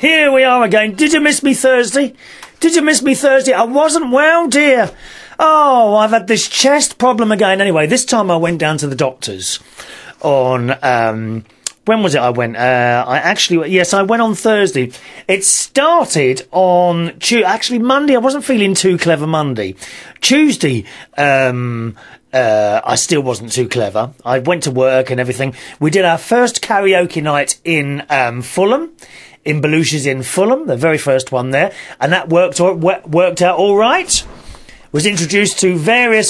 Here we are again. Did you miss me Thursday? Did you miss me Thursday? I wasn't well, dear. Oh, I've had this chest problem again. Anyway, this time I went down to the doctor's on, when was it I went? I went on Thursday. It started on actually Monday. I wasn't feeling too clever Monday. Tuesday, I still wasn't too clever. I went to work and everything. We did our first karaoke night in Fulham, in Belushi's in Fulham, the very first one there, and that worked out all right. Was introduced to various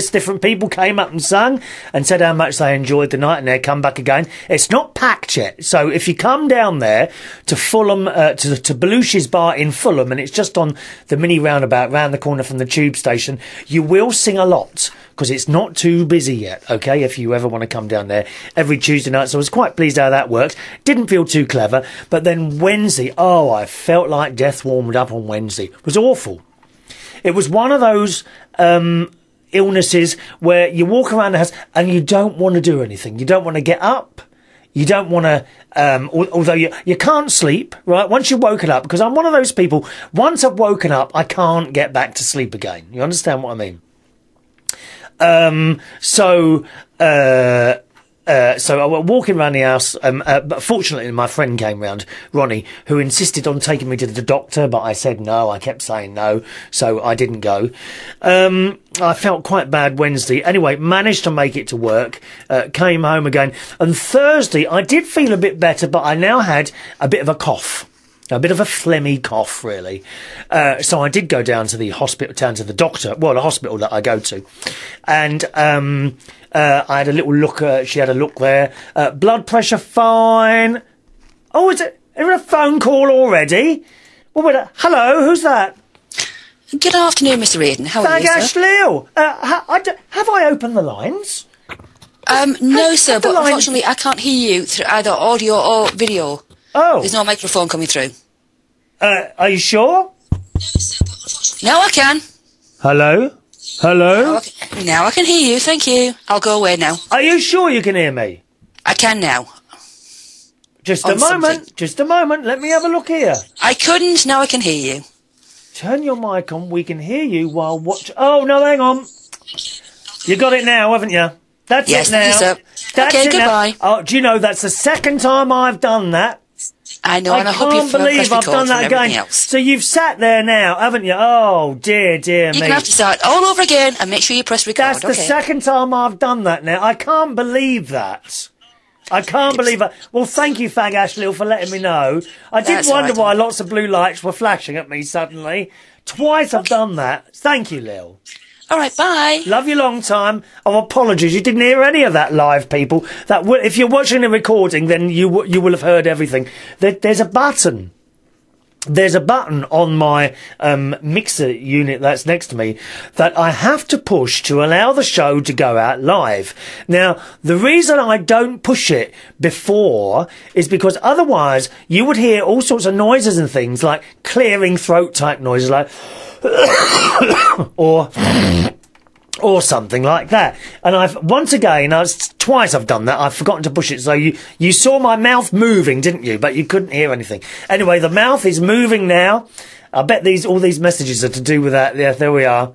different people, came up and sung and said how much they enjoyed the night, and they'd come back again. It's not packed yet, so if you come down there to Fulham, to Belushi's bar in Fulham, and it's just on the mini roundabout round the corner from the tube station, you will sing a lot, because it's not too busy yet, okay, if you ever want to come down there every Tuesday night. So I was quite pleased how that worked. Didn't feel too clever, but then Wednesday, I felt like death warmed up on Wednesday. It was awful. It was one of those illnesses where you walk around the house and you don't want to do anything. You don't want to get up. You don't want to, although you can't sleep, right? Once you've woken up, because I'm one of those people, once I've woken up, I can't get back to sleep again. You understand what I mean? So I was walking around the house, but fortunately my friend came round, Ronnie, who insisted on taking me to the doctor, but I said no. I kept saying no, so I didn't go. I felt quite bad Wednesday. Anyway, managed to make it to work, came home again, and Thursday I did feel a bit better, but I now had a bit of a cough. A bit of a phlegmy cough, really. So I did go down to the hospital, the doctor, the hospital that I go to. And I had a little look, she had a look there. Blood pressure fine. Oh, is it a phone call already? Hello, who's that? Good afternoon, Mr. Reardon. How are you, sir? Leo. Have I opened the lines? No, sir, but unfortunately I can't hear you through either audio or video. Oh. There's no microphone coming through. Are you sure? Now I can. Hello? Hello? Now I can hear you, thank you. I'll go away now. Are you sure you can hear me? I can now. Just a moment, let me have a look here. I couldn't, now I can hear you. Turn your mic on, we can hear you while Oh, no, hang on. You got it now, haven't you? That's yes, it now. Yes, sir. That's okay, it goodbye. Now. Oh, do you know, that's the second time I've done that. I know, and I hope you've believe I've done that again. Else. So you've sat there now, haven't you? Oh, dear me. You're going to have to start all over again and make sure you press record. That's the second time I've done that now. I can't believe that. I can't believe it. Well, thank you, Fag Ashley, for letting me know. I did wonder why lots of blue lights were flashing at me suddenly. Twice I've done that. Thank you, Lil. All right, bye. Love you long time. Oh, apologies. You didn't hear any of that live, people. If you're watching the recording, then you will have heard everything. There's a button. There's a button on my mixer unit that's next to me that I have to push to allow the show to go out live. Now, the reason I don't push it before is because otherwise you would hear all sorts of noises and things like clearing throat type noises like or something like that. And twice I've done that. I've forgotten to push it. So you saw my mouth moving, didn't you? But you couldn't hear anything. Anyway, the mouth is moving now. I bet all these messages are to do with that. Yeah, there we are.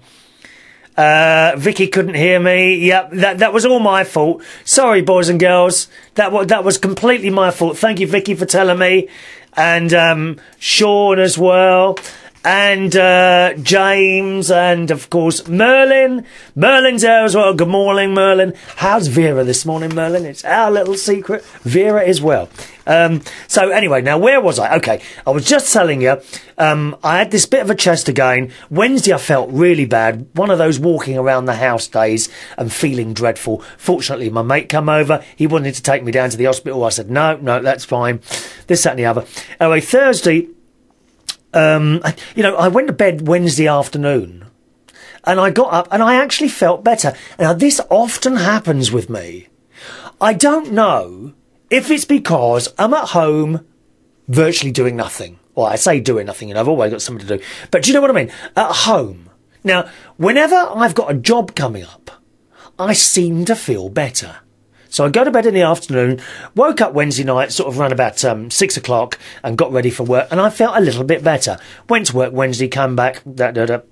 Vicky couldn't hear me. Yep, that was all my fault. Sorry, boys and girls. That was completely my fault. Thank you, Vicky, for telling me. And Sean as well. And James, and of course Merlin. Merlin's there as well. Good morning, Merlin. How's Vera this morning, Merlin? It's our little secret. Vera as well. So anyway, now where was I? Okay, I was just telling you, I had this bit of a chest again. Wednesday I felt really bad. One of those walking around the house days and feeling dreadful. Fortunately, my mate come over. He wanted to take me down to the hospital. I said, no, that's fine. This, that and the other. Anyway, Thursday, I went to bed Wednesday afternoon and I got up and I actually felt better. Now, this often happens with me. I don't know if it's because I'm at home virtually doing nothing. Well, I say doing nothing, I've always got something to do. But do you know what I mean? At home. Now, whenever I've got a job coming up, I seem to feel better. So I go to bed in the afternoon, woke up Wednesday night, sort of around about 6 o'clock, and got ready for work, and I felt a little bit better. Went to work Wednesday, came back, and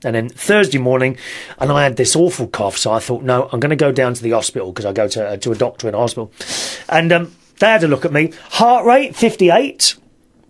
then Thursday morning, and I had this awful cough, so I thought, no, I'm going to go down to the hospital, because I go to a doctor in a hospital. And they had a look at me. Heart rate, 58.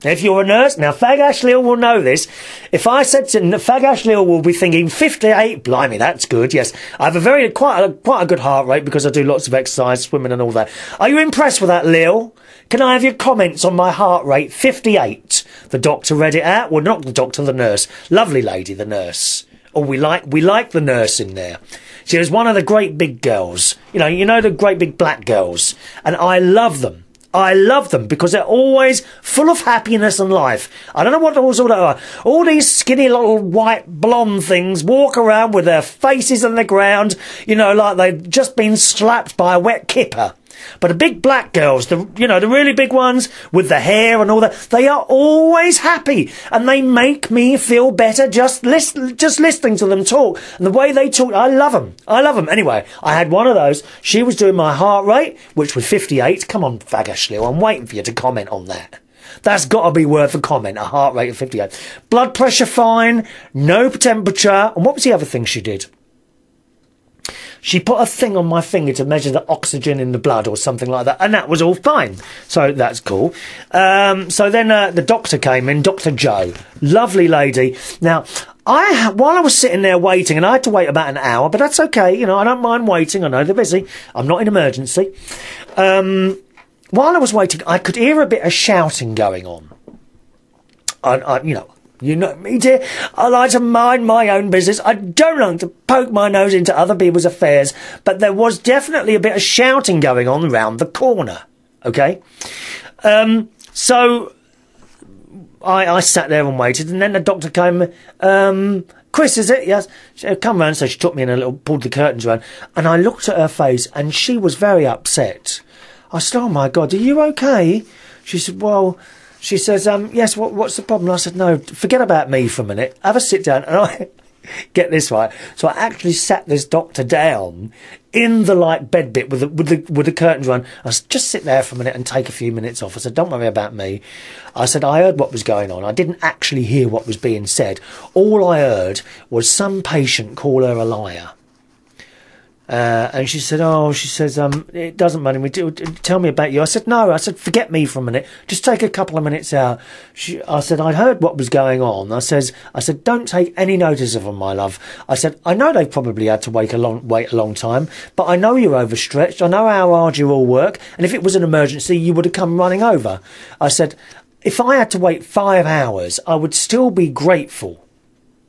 If you're a nurse, now Fag Ashley will know this. If I said to Fag Ashley will be thinking 58, blimey, that's good. Yes, I have quite a good heart rate because I do lots of exercise, swimming and all that. Are you impressed with that, Lil? Can I have your comments on my heart rate? 58. The doctor read it out. Well, not the doctor, the nurse. Lovely lady, the nurse. Oh, we like the nurse in there. She was one of the great big girls. You know the great big black girls, and I love them. I love them because they're always full of happiness and life. I don't know what all that are. All these skinny little white blonde things walk around with their faces on the ground, like they've just been slapped by a wet kipper. But the big black girls, the really big ones with the hair and all that, they are always happy, and they make me feel better just listening to them talk. And the way they talk, I love them. I love them. Anyway, I had one of those. She was doing my heart rate, which was 58. Come on, Fag Ashley, I'm waiting for you to comment on that. That's got to be worth a comment, a heart rate of 58. Blood pressure fine, no temperature. And what was the other thing she did? She put a thing on my finger to measure the oxygen in the blood or something like that, and that was all fine. So that's cool. So then the doctor came in, Dr. Joe. Lovely lady. Now, while I was sitting there waiting, and I had to wait about an hour, but that's okay, I don't mind waiting. I know they're busy. I'm not in emergency. While I was waiting, I could hear a bit of shouting going on. You know me, dear. I like to mind my own business. I don't like to poke my nose into other people's affairs. But there was definitely a bit of shouting going on round the corner. Okay? So I sat there and waited, and then the doctor came. Chris, is it? Yes. She come round, so she took me in pulled the curtains round, and I looked at her face, and she was very upset. I said, "Oh my God, are you okay?" She said, "Well." She says, yes, what's the problem? I said, no, forget about me for a minute. Have a sit down. And I get this right. So I actually sat this doctor down in the bed bit with the curtains on. I said, just sit there for a minute and take a few minutes off. I said, don't worry about me. I said, I heard what was going on. I didn't actually hear what was being said. All I heard was some patient call her a liar. And she said, it doesn't matter. Tell me about you. I said, no. I said, forget me for a minute. Just take a couple of minutes out. I said, I'd heard what was going on. I said, don't take any notice of them, my love. I said, I know they probably had to wait a long time, but I know you're overstretched. I know how hard you all work. And if it was an emergency, you would have come running over. I said, if I had to wait 5 hours, I would still be grateful.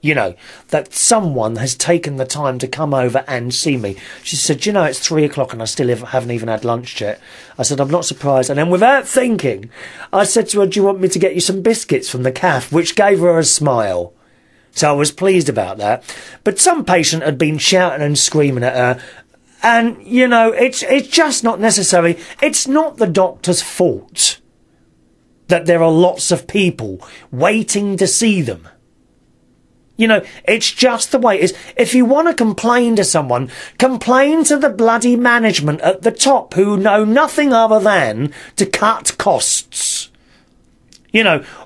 That someone has taken the time to come over and see me. She said, it's 3 o'clock and I still haven't even had lunch yet. I said, I'm not surprised. And then without thinking, I said to her, do you want me to get you some biscuits from the cafe? Which gave her a smile. So I was pleased about that. But some patient had been shouting and screaming at her. And, it's just not necessary. It's not the doctor's fault that there are lots of people waiting to see them. It's just the way it is. If you want to complain to someone, complain to the bloody management at the top who know nothing other than to cut costs.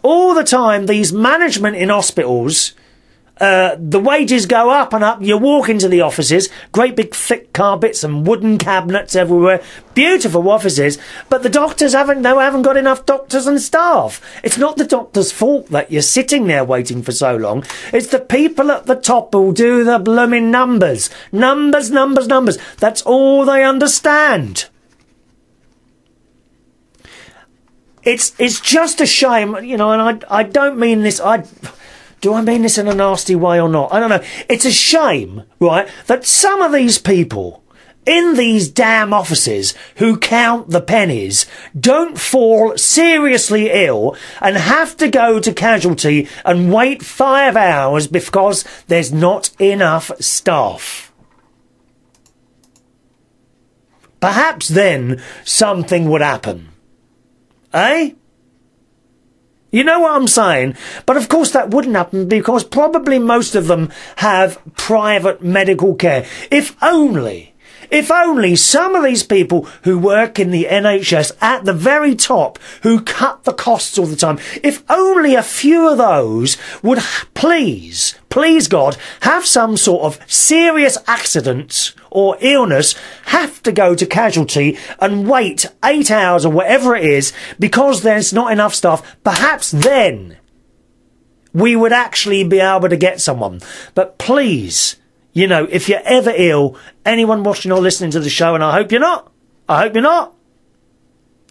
All the time these management in hospitals, the wages go up and up. You walk into the offices, great big thick carpets and wooden cabinets everywhere, beautiful offices, but the doctors haven't got enough doctors and staff. It's not the doctor's fault that you're sitting there waiting for so long. It's the people at the top who do the blooming numbers. Numbers. That's all they understand. It's just a shame, and I don't mean this, do I mean this in a nasty way or not? I don't know. It's a shame, right, that some of these people in these damn offices who count the pennies don't fall seriously ill and have to go to casualty and wait 5 hours because there's not enough staff. Perhaps then something would happen. Eh? You know what I'm saying? But of course that wouldn't happen because probably most of them have private medical care. If only If only some of these people who work in the NHS at the very top, who cut the costs all the time, if only a few of those would please God, have some sort of serious accident or illness, have to go to casualty and wait 8 hours or whatever it is because there's not enough staff, perhaps then we would actually be able to get someone. But please, you know, if you're ever ill, anyone watching or listening to the show, and I hope you're not,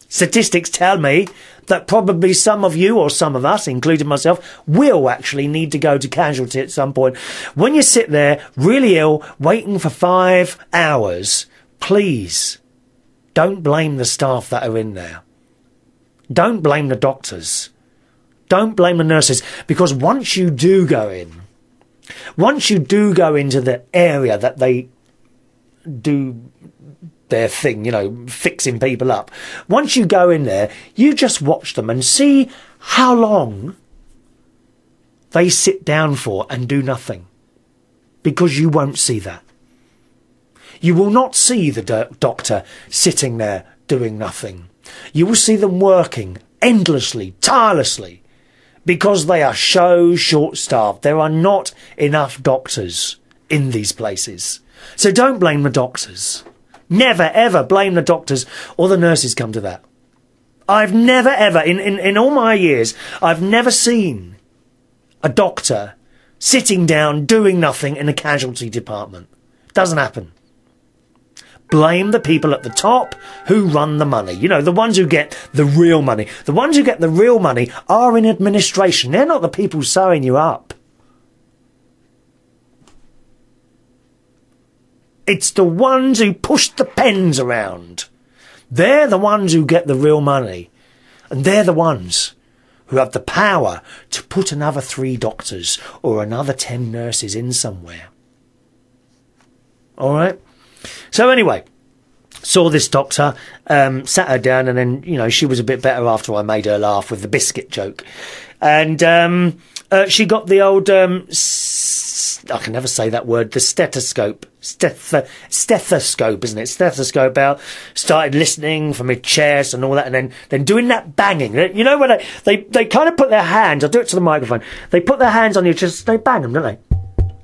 statistics tell me that probably some of you, or some of us, including myself, will actually need to go to casualty at some point. When you sit there, really ill, waiting for 5 hours, please, don't blame the staff that are in there. Don't blame the doctors. Don't blame the nurses. Because once you do go into the area that they do their thing, you know, fixing people up. Once you go in there, you just watch them and see how long they sit down for and do nothing. Because you won't see that. You will not see the doctor sitting there doing nothing. You will see them working endlessly, tirelessly, because they are so short-staffed. There are not enough doctors in these places. So don't blame the doctors. Never, ever blame the doctors or the nurses come to that. I've never, ever, in all my years, I've never seen a doctor sitting down doing nothing in a casualty department. Doesn't happen. Blame the people at the top who run the money. You know, the ones who get the real money. The ones who get the real money are in administration. They're not the people sewing you up. It's the ones who push the pens around. They're the ones who get the real money. And they're the ones who have the power to put another 3 doctors or another 10 nurses in somewhere. All right? So anyway, saw this doctor, sat her down, and then, you know, she was a bit better after I made her laugh with the biscuit joke. And she got the old, I can never say that word, the stethoscope. Stethoscope, isn't it? Stethoscope out, started listening from her chest and all that, and then doing that banging. You know when they kind of put their hands, I'll do it to the microphone, they put their hands on your chest, they bang them, don't they?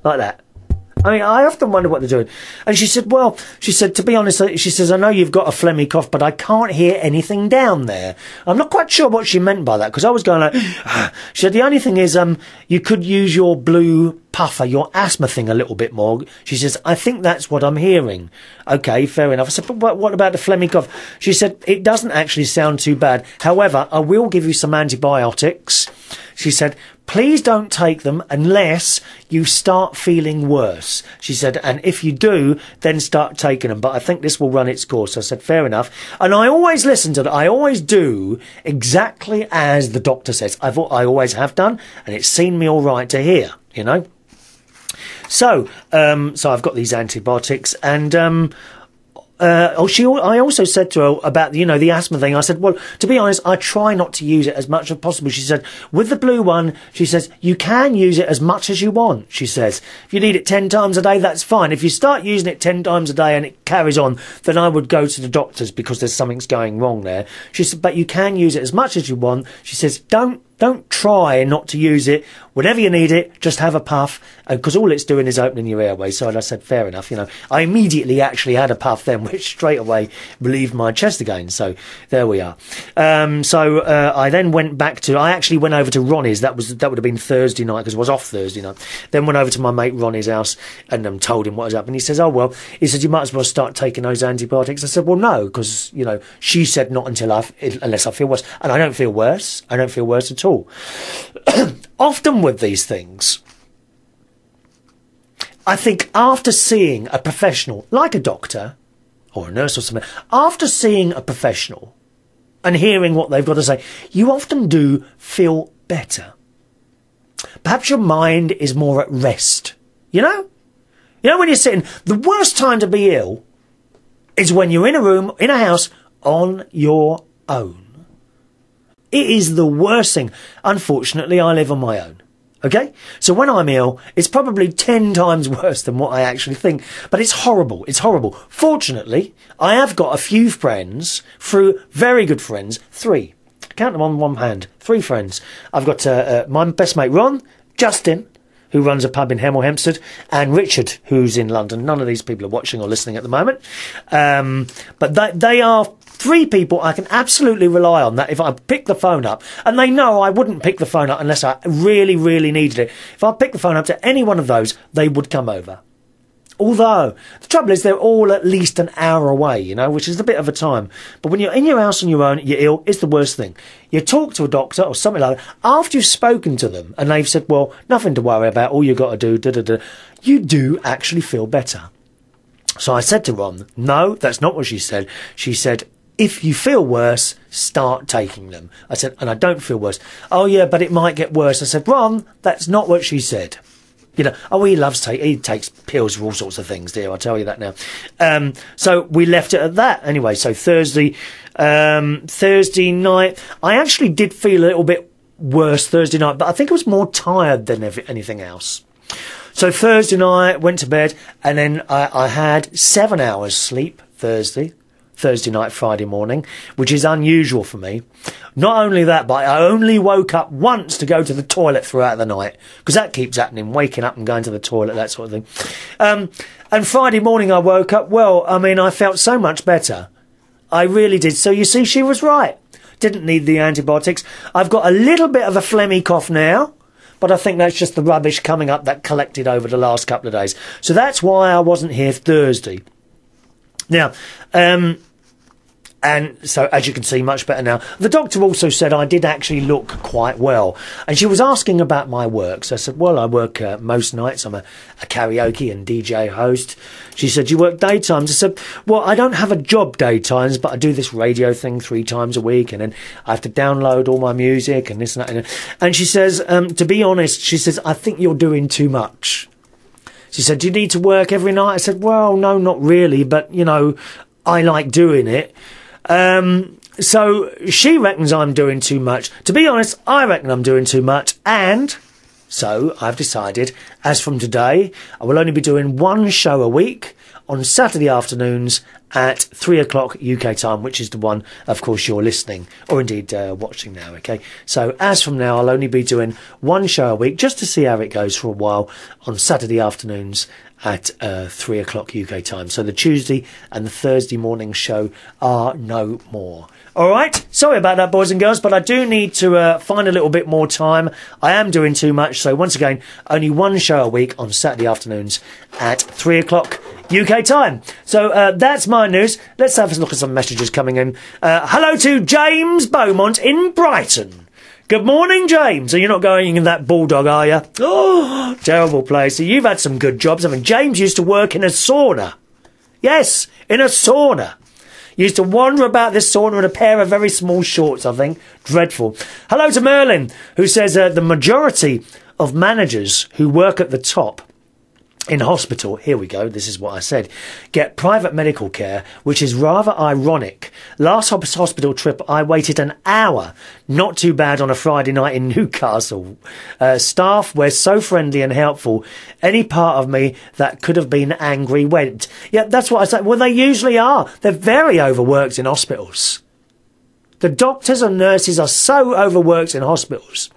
Like that. I mean, I often wonder what they're doing. And she said, well, she said, to be honest, she says, I know you've got a phlegmy cough, but I can't hear anything down there. I'm not quite sure what she meant by that, because I was going like, she said, the only thing is, you could use your blue puffer, your asthma thing a little bit more. She says, I think that's what I'm hearing. Okay, fair enough. I said, but what about the phlegmy cough? She said, it doesn't actually sound too bad. However, I will give you some antibiotics. She said, please don't take them unless you start feeling worse. She said, and if you do, then start taking them. But I think this will run its course. I said, fair enough. And I always listen to that. I always do exactly as the doctor says. I always have done, and it's seen me all right to hear, you know. So I've got these antibiotics, and I also said to her about, you know, the asthma thing. I said, well, to be honest, I try not to use it as much as possible. She said, with the blue one, she says, you can use it as much as you want. She says, if you need it 10 times a day, that's fine. If you start using it 10 times a day and it carries on, then I would go to the doctors because there's something's going wrong there. She said, but you can use it as much as you want. She says, don't try not to use it. Whenever you need it, just have a puff, because all it's doing is opening your airways. So I said, fair enough, you know. I immediately actually had a puff then, which straight away relieved my chest again. So there we are. I then went back to, I actually went over to Ronnie's. That would have been Thursday night, because I was off Thursday night. Then went over to my mate Ronnie's house and told him what was up. And he says, oh, well, he said, you might as well start taking those antibiotics. I said, well, no, because, you know, she said not unless I feel worse. And I don't feel worse. I don't feel worse at all. Often with these things, I think after seeing a professional, like a doctor or a nurse or something, after seeing a professional and hearing what they've got to say, you often do feel better. Perhaps your mind is more at rest, you know? You know, when you're sitting, the worst time to be ill is when you're in a room, in a house, on your own. It is the worst thing. Unfortunately, I live on my own. Okay? So when I'm ill, it's probably 10 times worse than what I actually think. But it's horrible. It's horrible. Fortunately, I have got a few friends, through very good friends, 3. Count them on one hand. 3 friends. I've got my best mate Ron, Justin, who runs a pub in Hemel Hempstead, and Richard, who's in London. None of these people are watching or listening at the moment. But they are 3 people I can absolutely rely on, that if I pick the phone up, and they know I wouldn't pick the phone up unless I really, really needed it. If I pick the phone up to any one of those, they would come over. Although, the trouble is they're all at least an hour away, you know, which is a bit of a time. But when you're in your house on your own, you're ill, it's the worst thing. You talk to a doctor or something like that, after you've spoken to them, and they've said, well, nothing to worry about, all you've got to do, you do actually feel better. So I said to Ron, no, that's not what she said. She said, if you feel worse, start taking them. I said, and I don't feel worse. Oh, yeah, but it might get worse. I said, Ron, that's not what she said. You know, oh, he takes pills for all sorts of things, dear, I'll tell you that now. So we left it at that. Anyway, so Thursday night, I actually did feel a little bit worse Thursday night, but I think I was more tired than anything else. So Thursday night, went to bed, and then I had 7 hours sleep Thursday night, Friday morning, which is unusual for me. Not only that, but I only woke up once to go to the toilet throughout the night, because that keeps happening, waking up and going to the toilet, that sort of thing. And Friday morning I woke up, well, I mean, I felt so much better. I really did. So you see, she was right. Didn't need the antibiotics. I've got a little bit of a phlegmy cough now, but I think that's just the rubbish coming up that collected over the last couple of days. So that's why I wasn't here Thursday. Now, and so, as you can see, much better now. The doctor also said I did actually look quite well. And she was asking about my work. So I said, well, I work most nights. I'm a karaoke and DJ host. She said, you work daytimes? I said, well, I don't have a job daytimes, but I do this radio thing 3 times a week. And then I have to download all my music and this and that. And she says, to be honest, she says, I think you're doing too much. She said, do you need to work every night? I said, well, no, not really. But, you know, I like doing it. So she reckons I'm doing too much. To be honest, I reckon I'm doing too much, and so I've decided, as from today, I will only be doing 1 show a week on Saturday afternoons at 3 o'clock UK time, which is the one, of course, you're listening, or indeed watching now, okay? So as from now, I'll only be doing 1 show a week, just to see how it goes for a while, on Saturday afternoons at 3 o'clock UK time. So the Tuesday and the Thursday morning show are no more. All right, sorry about that, boys and girls, but I do need to find a little bit more time. I am doing too much, so once again, only 1 show a week on Saturday afternoons at 3 o'clock UK time. So that's my news. Let's have a look at some messages coming in. Hello to James Beaumont in Brighton. Good morning, James. Are you not going in that Bulldog, are you? Oh, terrible place. So you've had some good jobs. I mean, James used to work in a sauna. Yes, in a sauna. Used to wander about this sauna in a pair of very small shorts, I think. Dreadful. Hello to Merlin, who says the majority of managers who work at the top in hospital, here we go, this is what I said, get private medical care, which is rather ironic. Last hospital trip, I waited an hour. Not too bad on a Friday night in Newcastle. Staff were so friendly and helpful. Any part of me that could have been angry went. Yeah, that's what I said. Well, they usually are. They're very overworked in hospitals. The doctors and nurses are so overworked in hospitals.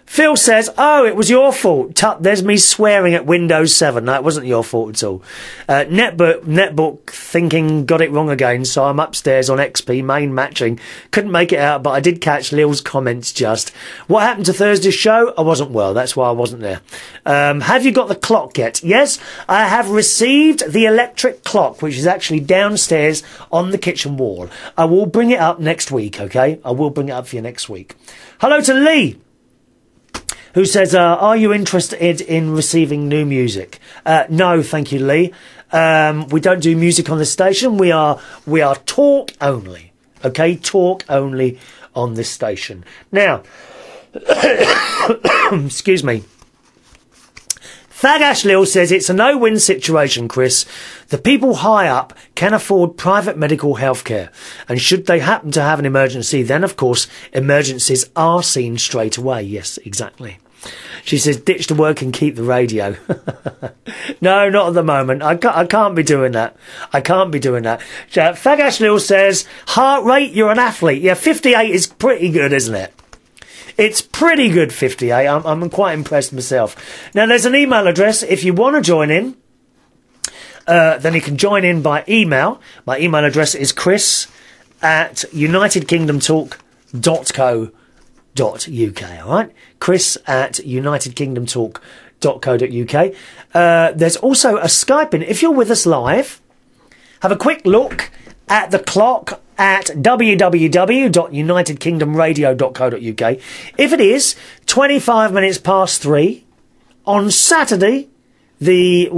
Phil says, oh, it was your fault. Tut, there's me swearing at Windows 7. No, it wasn't your fault at all. Netbook thinking got it wrong again, so I'm upstairs on XP, main matching. Couldn't make it out, but I did catch Lil's comments just. What happened to Thursday's show? I wasn't well, that's why I wasn't there. Have you got the clock yet? Yes, I have received the electric clock, which is actually downstairs on the kitchen wall. I will bring it up next week, okay? I will bring it up for you next week. Hello to Lee, who says, are you interested in receiving new music? No, thank you, Lee. We don't do music on the station. We are talk only. Okay, talk only on this station. Now, excuse me. Fag Ashley says it's a no-win situation, Chris. The people high up can afford private medical health care. And should they happen to have an emergency, then, of course, emergencies are seen straight away. Yes, exactly. She says, ditch the work and keep the radio. No, not at the moment. I can't be doing that. I can't be doing that. Fag Ashley says, heart rate, you're an athlete. Yeah, 58 is pretty good, isn't it? It's pretty good, 58. I'm quite impressed myself. Now, there's an email address. If you want to join in, then you can join in by email. My email address is chris@unitedkingdomtalk.co.uk. All right? chris@unitedkingdomtalk.co.uk. There's also a Skype in. If you're with us live, have a quick look at the clock at www.unitedkingdomradio.co.uk. If it is 25 minutes past 3 on Saturday, the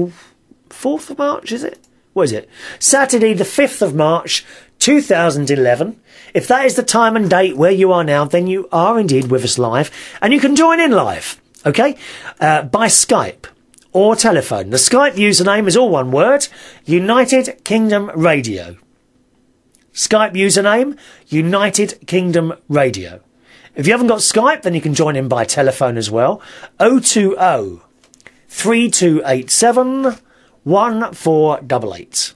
4th of March, is it? What is it? Saturday, the 5th of March, 2011. If that is the time and date where you are now, then you are indeed with us live, and you can join in live, okay? By Skype or telephone. The Skype username is all one word, United Kingdom Radio. Skype username, United Kingdom Radio. If you haven't got Skype, then you can join in by telephone as well. 020 3287 1488.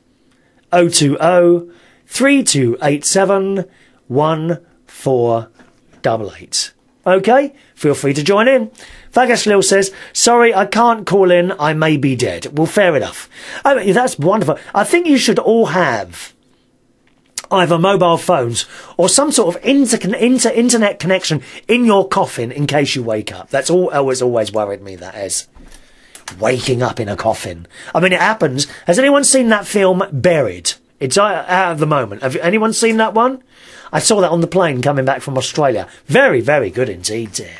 020 3287 1488. Okay? Feel free to join in. Fagas Lil says, sorry, I can't call in. I may be dead. Well, fair enough. I mean, that's wonderful. I think you should all have either mobile phones or some sort of internet connection in your coffin in case you wake up. That's always worried me, that is. Waking up in a coffin. I mean, it happens. Has anyone seen that film, Buried? It's out at the moment. Have anyone seen that one? I saw that on the plane coming back from Australia. Very, very good indeed, dear.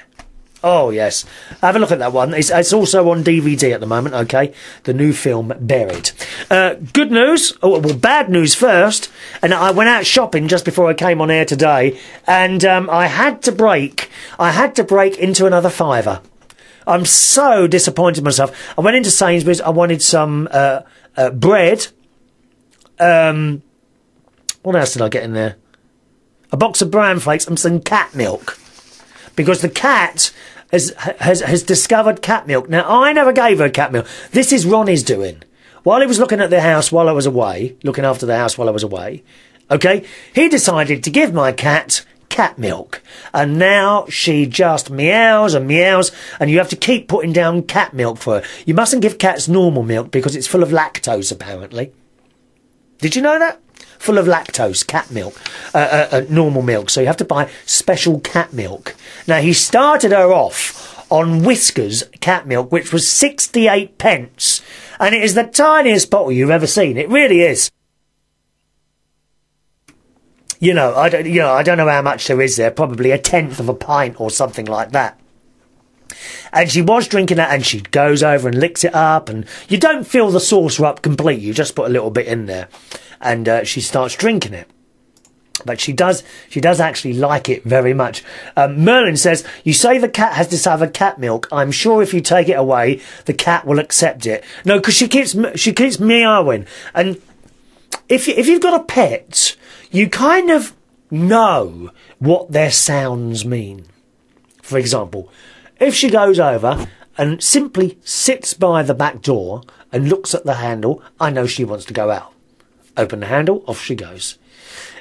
Oh, yes. Have a look at that one. It's also on DVD at the moment, okay? The new film, Buried. Good news. Oh, well, bad news first. And I went out shopping just before I came on air today, and I had to break into another £5. I'm so disappointed in myself. I went into Sainsbury's. I wanted some bread. What else did I get in there? A box of bran flakes and some cat milk. Because the cat has discovered cat milk. Now, I never gave her cat milk. This is Ronnie's doing. While he was looking at the house while I was away, looking after the house while I was away, okay, he decided to give my cat milk. And now she just meows and meows, and you have to keep putting down cat milk for her. You mustn't give cats normal milk because it's full of lactose, apparently. Did you know that? Full of lactose, cat milk, normal milk. So you have to buy special cat milk. Now, he started her off on Whiskers cat milk, which was 68 pence. And it is the tiniest bottle you've ever seen. It really is. I don't know how much there is there. Probably a tenth of a pint or something like that. And she was drinking that, and she goes over and licks it up, and you don't fill the saucer up completely. You just put a little bit in there, and she starts drinking it. But she does actually like it very much. Merlin says, you say the cat has discovered cat milk. I'm sure if you take it away, the cat will accept it. No, because she keeps meowing. And if you've got a pet, you kind of know what their sounds mean. For example, if she goes over and simply sits by the back door and looks at the handle, I know she wants to go out. Open the handle, off she goes.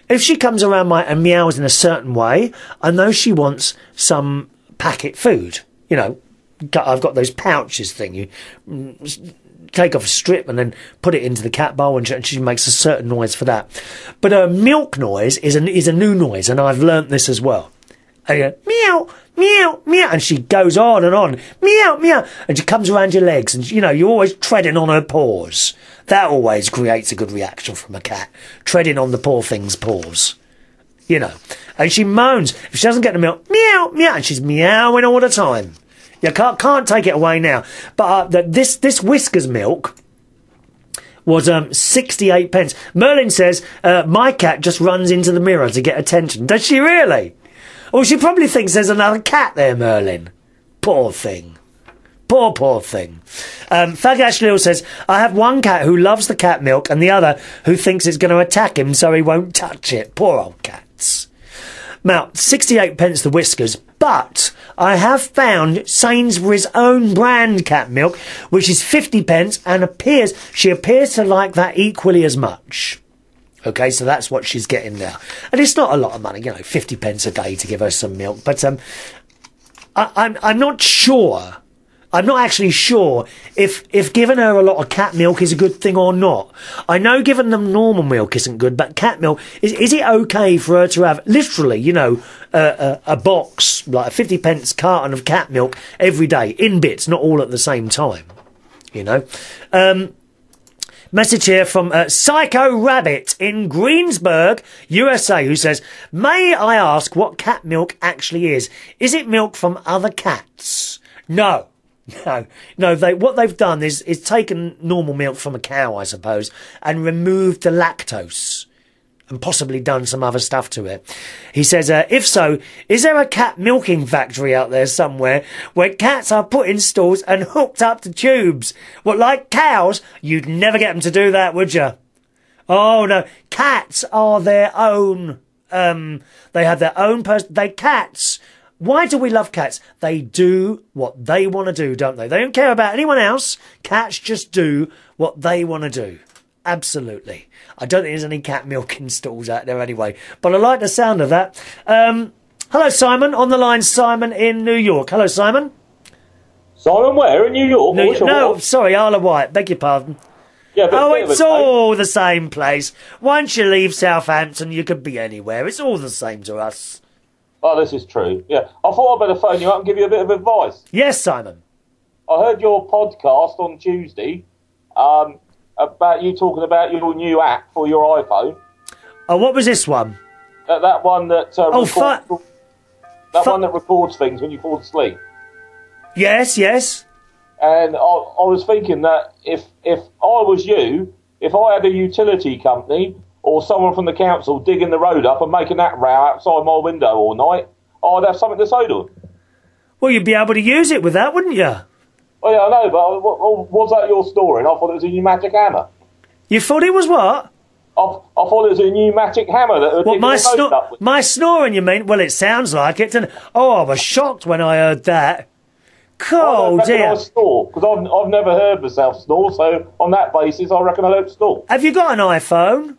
If she comes around and meows in a certain way, I know she wants some packet food. You know, I've got those pouches thing. You take off a strip and then put it into the cat bowl, and she makes a certain noise for that. But her milk noise is a new noise, and I've learnt this as well. I go, meow, meow, meow, and she goes on and on, meow, meow, and she comes around your legs, and you're always treading on her paws. That always creates a good reaction from a cat, treading on the poor thing's paws. And she moans. If she doesn't get the milk, meow, meow, and she's meowing all the time. You can't take it away now. But this Whiskers milk was 68 pence. Merlin says, my cat just runs into the mirror to get attention. Does she really? Well, she probably thinks there's another cat there, Merlin. Poor thing. Poor thing. Fag Ashley says, I have one cat who loves the cat milk and the other who thinks it's going to attack him so he won't touch it. Poor old cats. Now, 68 pence the whiskers, but I have found Sainsbury's own brand cat milk, which is 50 pence, and she appears to like that equally as much. Okay, so that's what she's getting now. And it's not a lot of money, 50 pence a day to give her some milk, but I'm not sure. I'm not actually sure if giving her a lot of cat milk is a good thing or not. I know giving them normal milk isn't good, but cat milk, is it okay for her to have, literally, a box, like a 50 pence carton of cat milk every day, in bits, not all at the same time, Message here from Psycho Rabbit in Greensburg, USA, who says, may I ask what cat milk actually is? Is it milk from other cats? No. What they've done is taken normal milk from a cow, I suppose, and removed the lactose and possibly done some other stuff to it. He says, if so, is there a cat milking factory out there somewhere where cats are put in stalls and hooked up to tubes? What, like cows? You'd never get them to do that, would you? Oh, no. Cats are their own, they have their own cats. Why do we love cats? They do what they want to do, don't they? They don't care about anyone else. Cats just do what they want to do. Absolutely. I don't think there's any cat milking stalls out there anyway. But I like the sound of that. Hello, Simon. On the line, Simon in New York. Hello, Simon. Simon where? In New York? No, sorry, Isle of Wight. Beg your pardon. Yeah, but it's all the same place. Once you leave Southampton, you could be anywhere. It's all the same to us. Oh, this is true. Yeah. I thought I'd better phone you up and give you a bit of advice. Yes, Simon. I heard your podcast on Tuesday about you talking about your new app for your iPhone. Oh, what was this one? That one that one that records things when you fall asleep. Yes. And I was thinking that if I was you, if I had a utility company or someone from the council digging the road up and making that row outside my window all night, I'd have something to say to them. Well, you'd be able to use it with that, wouldn't you? Oh, yeah, I know, but was that your story? And I thought it was a pneumatic hammer. You thought it was what? I thought it was a pneumatic hammer. My snoring, you mean? Well, it sounds like it. And I was shocked when I heard that. Oh, dear. I snore, because I've never heard myself snore, so on that basis, I reckon I don't snore. Have you got an iPhone?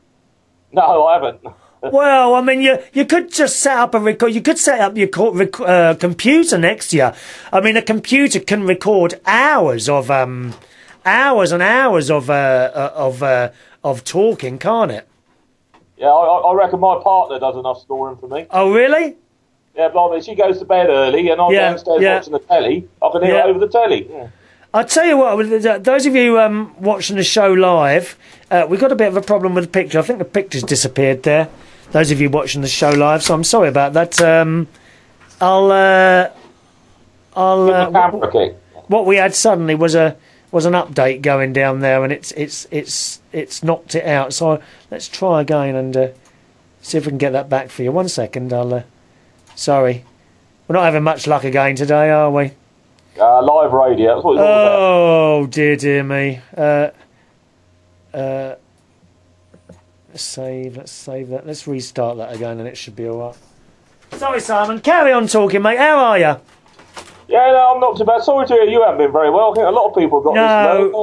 No, I haven't. Well, I mean, you could just set up you could set up your computer next to you. I mean, a computer can record hours and hours of talking, can't it? Yeah, I reckon my partner does enough snoring for me. Oh, really? Yeah, blimey, she goes to bed early and I'm downstairs watching the telly. I can hear it over the telly. Yeah. I'll tell you what, those of you watching the show live, we've got a bit of a problem with the picture. I think the picture's disappeared there. Those of you watching the show live, so I'm sorry about that. What we had suddenly was an update going down there, and it's knocked it out. So let's try again and see if we can get that back for you. 1 second. Sorry, we're not having much luck again today, are we? Live radio. That's what it's all about. Dear me. Let's save that. Let's restart that again, and it should be all right. Sorry, Simon. Carry on talking, mate. How are you? Yeah, no, I'm not too bad. Sorry to hear you haven't been very well. I think a lot of people have got this.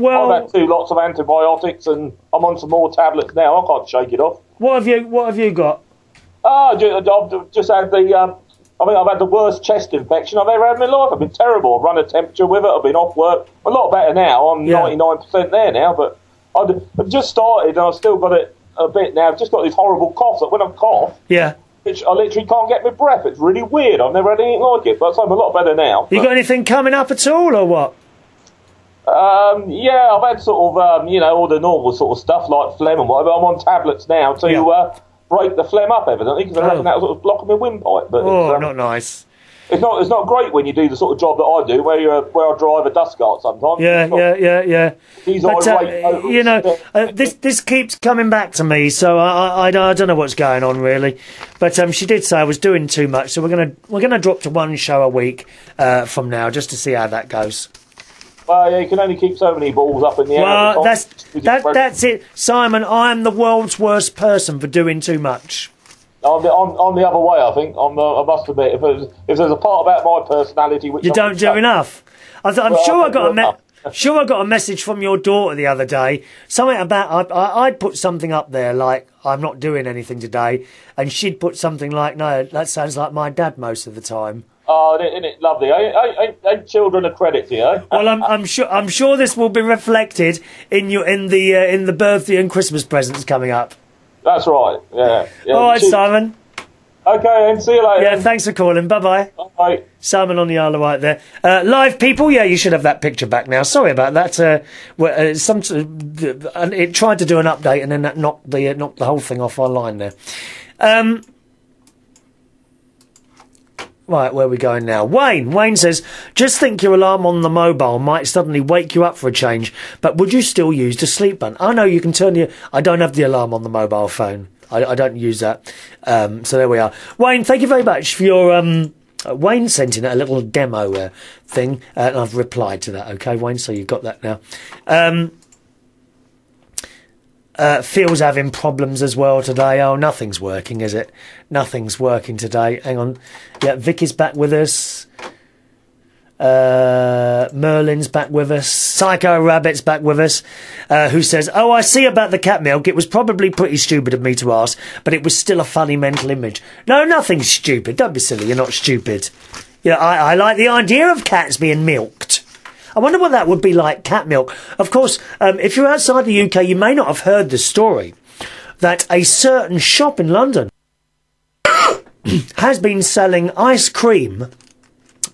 I've had 2 lots of antibiotics, and I'm on some more tablets now. I can't shake it off. What have you got? I've just had I've had the worst chest infection I've ever had in my life. I've been terrible. I've run a temperature with it. I've been off work. A lot better now. I'm 99% there now, but I've just started and I've still got it a bit now. I've just got this horrible cough that when I cough, I literally can't get my breath. It's really weird. I've never had anything like it, but I'm a lot better now. You got anything coming up at all, or what? Yeah, I've had sort of, all the normal sort of stuff like phlegm and whatever. I'm on tablets now to break the phlegm up, evidently, because I reckon that was sort of blocking my windpipe. But not nice. It's not great when you do the sort of job that I do, where I drive a dust cart sometimes. Yeah. This keeps coming back to me, so I don't know what's going on really. But she did say I was doing too much, so we're gonna drop to 1 show a week from now, just to see how that goes. Well, yeah, you can only keep so many balls up in the air. Well, that's it, Simon. I'm the world's worst person for doing too much. I'm the other way. I think I must admit, if there's a part about my personality which you don't do enough. I'm sure I got a message from your daughter the other day. Something about I'd put something up there like I'm not doing anything today, and she'd put something like, no, that sounds like my dad most of the time. Oh, isn't it lovely? Ain't children a credit to you? Eh? Well, I'm sure this will be reflected in the birthday and Christmas presents coming up. That's right. Yeah. All right, Simon. Okay, and see you later. Yeah, thanks for calling. Bye-bye. Bye. Simon on the Isle of Wight there. Live people, yeah, you should have that picture back now. Sorry about that. It tried to do an update and then that knocked the whole thing off online there. Right, where are we going now? Wayne says, just think your alarm on the mobile might suddenly wake you up for a change, but would you still use the sleep button? Oh, no, you can turn I don't have the alarm on the mobile phone. I don't use that. So there we are. Wayne, thank you very much for your... Wayne sent in a little demo thing, and I've replied to that, okay, Wayne? So you've got that now. Phil's having problems as well today. Oh, nothing's working, is it? Nothing's working today. Hang on. Yeah, Vicky's back with us. Merlin's back with us. Psycho Rabbit's back with us. Who says, oh, I see about the cat milk. It was probably pretty stupid of me to ask, but it was still a funny mental image. No, nothing's stupid. Don't be silly. You're not stupid. Yeah, I like the idea of cats being milked. I wonder what that would be like, cat milk. Of course, if you're outside the UK, you may not have heard the story that a certain shop in London has been selling ice cream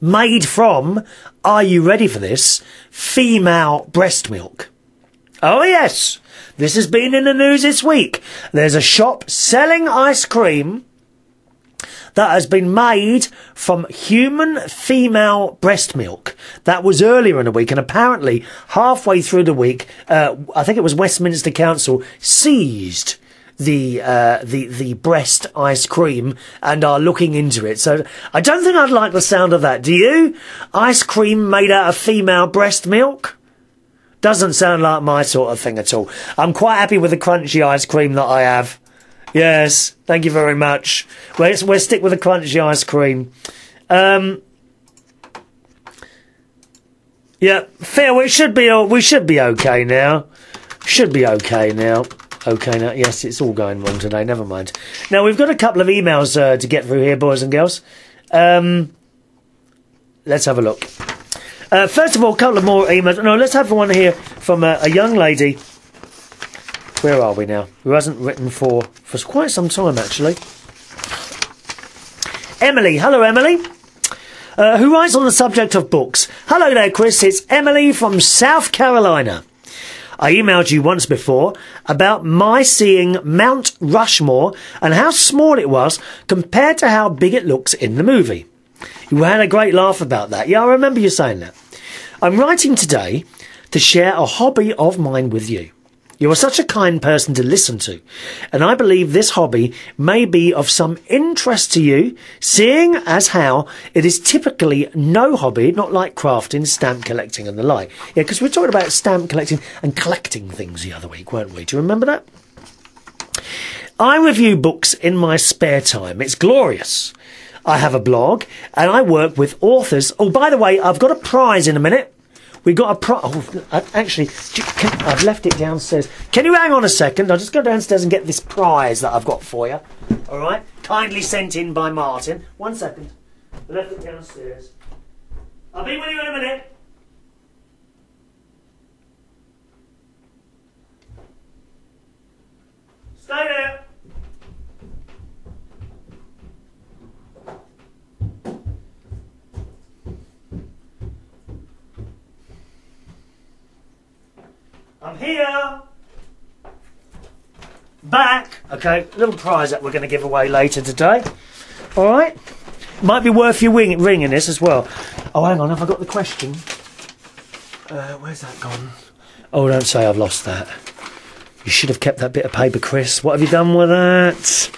made from, are you ready for this, female breast milk. Oh yes, this has been in the news this week. There's a shop selling ice cream that has been made from human female breast milk. That was earlier in the week, and apparently halfway through the week, I think it was Westminster Council seized the breast ice cream and are looking into it. So I don't think I'd like the sound of that. Do you? Ice cream made out of female breast milk? Doesn't sound like my sort of thing at all. I'm quite happy with the crunchy ice cream that I have. Yes, thank you very much. We'll stick with the crunchy ice cream. Yeah, Phil, we should be okay now. Should be okay now. Okay now. Yes, it's all going wrong today. Never mind. Now we've got a couple of emails to get through here, boys and girls. Let's have a look. First of all, a couple of more emails. No, let's have one here from a young lady. Where are we now? Who hasn't written for quite some time, actually. Emily. Hello, Emily. Who writes on the subject of books. Hello there, Chris. It's Emily from South Carolina. I emailed you once before about my seeing Mount Rushmore and how small it was compared to how big it looks in the movie. You had a great laugh about that. Yeah, I remember you saying that. I'm writing today to share a hobby of mine with you. You are such a kind person to listen to, and I believe this hobby may be of some interest to you, seeing as how it is typically no hobby, not like crafting, stamp collecting and the like. Yeah, because we were talking about stamp collecting and collecting things the other week, weren't we? Do you remember that? I review books in my spare time. It's glorious. I have a blog, and I work with authors. Oh, by the way, I've got a prize in a minute. We got a prize. Oh, actually, I've left it downstairs. Can you hang on a second? I'll just go downstairs and get this prize that I've got for you. All right? Kindly sent in by Martin. 1 second. I left it downstairs. I'll be with you in a minute. Stay there. I'm here. Back. Okay, little prize that we're going to give away later today. All right? Might be worth you ringing this as well. Oh, hang on, have I got the question? Where's that gone? Oh, don't say I've lost that. You should have kept that bit of paper, Chris. What have you done with that?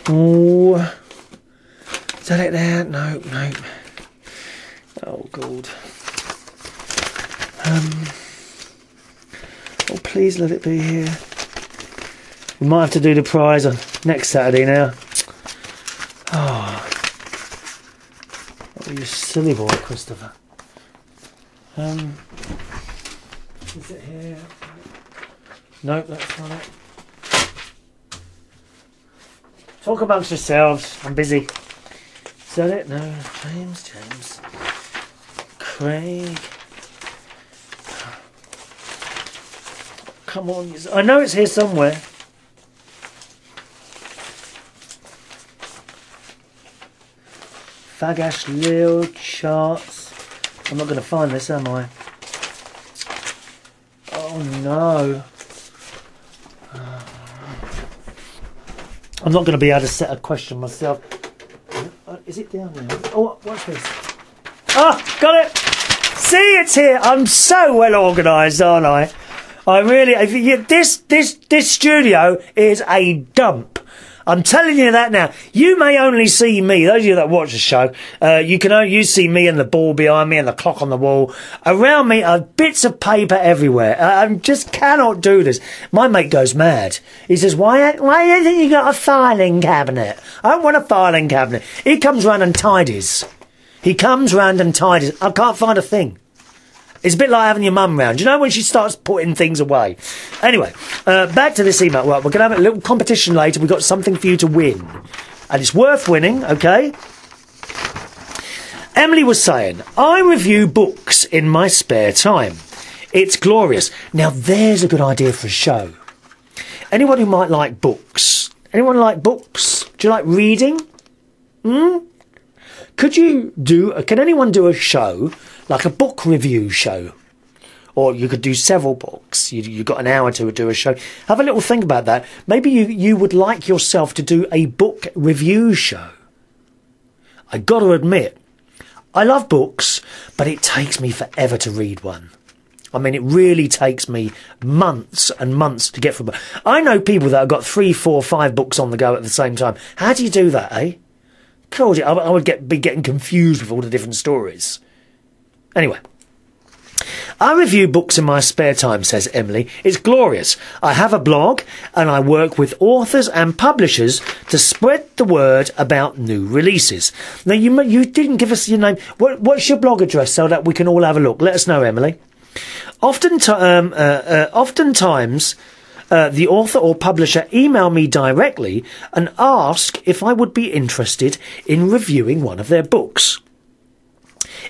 Oh, is that it there? No. Oh, God. Oh, please let it be here. We might have to do the prize on next Saturday now. Oh, you silly boy, Christopher. Is it here? No, that's not it. Talk amongst yourselves. I'm busy. Is that it? No. James. Craig. Come on. I know it's here somewhere. Fagash Lil charts. I'm not going to find this, am I? Oh no. I'm not going to be able to set a question myself. Is it down there? Oh, what's this? Ah, got it! See, it's here. I'm so well organised, aren't I? I really. This studio is a dump. I'm telling you that now. You may only see me, those of you that watch the show, you see me and the ball behind me and the clock on the wall. Around me are bits of paper everywhere. I just cannot do this. My mate goes mad. He says, why haven't you got a filing cabinet? I don't want a filing cabinet. He comes round and tidies. I can't find a thing. It's a bit like having your mum round. You know when she starts putting things away? Anyway, back to this email. Well, we're going to have a little competition later. We've got something for you to win. And it's worth winning, okay? Emily was saying, I review books in my spare time. It's glorious. Now, there's a good idea for a show. Anyone who might like books? Anyone like books? Do you like reading? Can anyone do a show, like a book review show? Or you could do several books. You've got an hour to do a show. Have a little think about that. Maybe you would like yourself to do a book review show. I got to admit, I love books, but it takes me forever to read one. I mean, it really takes me months and months to get through. I know people that have got 3, 4, 5 books on the go at the same time. How do you do that, eh? God, I would be getting confused with all the different stories. Anyway, I review books in my spare time, says Emily. It's glorious. I have a blog and I work with authors and publishers to spread the word about new releases. Now, you didn't give us your name. What's your blog address so that we can all have a look? Let us know, Emily. Oftentimes, the author or publisher email me directly and ask if I would be interested in reviewing one of their books.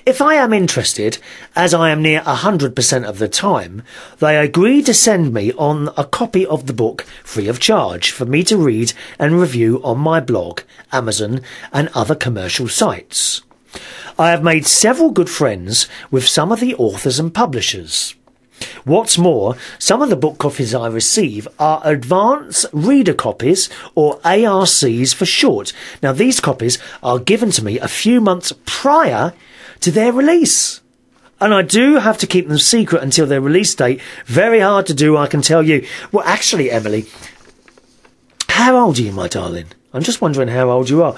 If I am interested, as I am near 100% of the time, they agree to send me on a copy of the book free of charge for me to read and review on my blog, Amazon and other commercial sites. I have made several good friends with some of the authors and publishers. What's more, some of the book copies I receive are advance reader copies, or ARCs for short. Now, these copies are given to me a few months prior to their release. And I do have to keep them secret until their release date. Very hard to do, I can tell you. Well, actually, Emily, how old are you, my darling? I'm just wondering how old you are.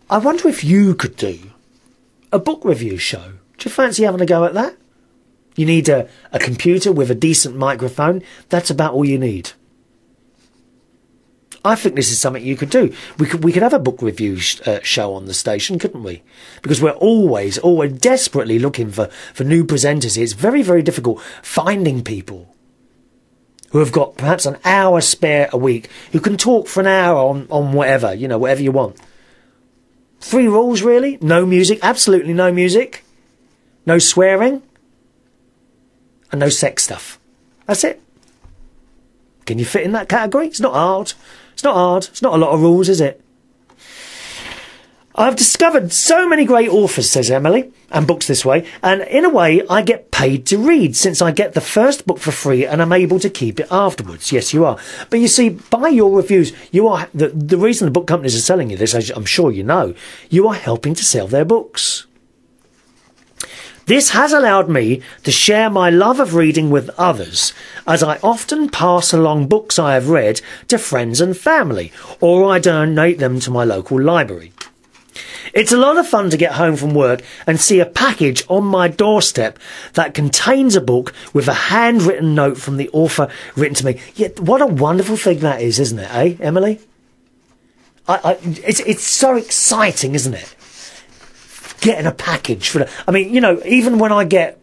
I wonder if you could do a book review show. Do you fancy having a go at that? You need a computer with a decent microphone. That's about all you need. I think this is something you could do. We could have a book review show on the station, couldn't we? Because we're always desperately looking for new presenters. It's very, very difficult finding people who have got perhaps an hour spare a week, who can talk for an hour on whatever, whatever you want. 3 rules, really. No music, absolutely no music. No swearing. And no sex stuff. That's it. Can you fit in that category? It's not hard. It's not hard. It's not a lot of rules, is it? I've discovered so many great authors, says Emily, and books this way, and in a way I get paid to read, since I get the first book for free and I'm able to keep it afterwards. Yes, you are. But you see, by your reviews, you are the reason the book companies are selling you this, as I'm sure you know, you are helping to sell their books. This has allowed me to share my love of reading with others, as I often pass along books I have read to friends and family, or I donate them to my local library. It's a lot of fun to get home from work and see a package on my doorstep that contains a book with a handwritten note from the author written to me. Yeah, what a wonderful thing that is, isn't it, eh, Emily? It's so exciting, isn't it? Getting a package for I mean, you know, even when I get...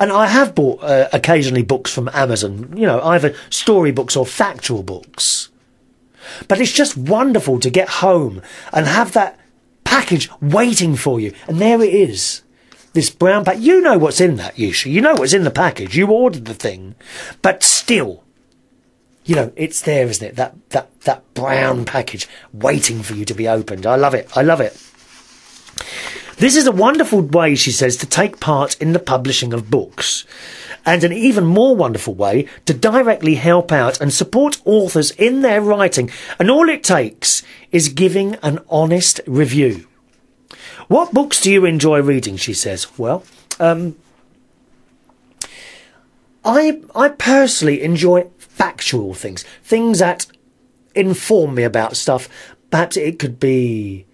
And I have bought occasionally books from Amazon, you know, either storybooks or factual books. But it's just wonderful to get home and have that package waiting for you. And there it is. This brown pack. You know what's in that, usually. You know what's in the package. You ordered the thing. But still, you know, it's there, isn't it? That brown package waiting for you to be opened. I love it. I love it. This is a wonderful way, she says, to take part in the publishing of books, and an even more wonderful way to directly help out and support authors in their writing. And all it takes is giving an honest review. What books do you enjoy reading, she says? Well, I personally enjoy factual things, things that inform me about stuff. Perhaps it could be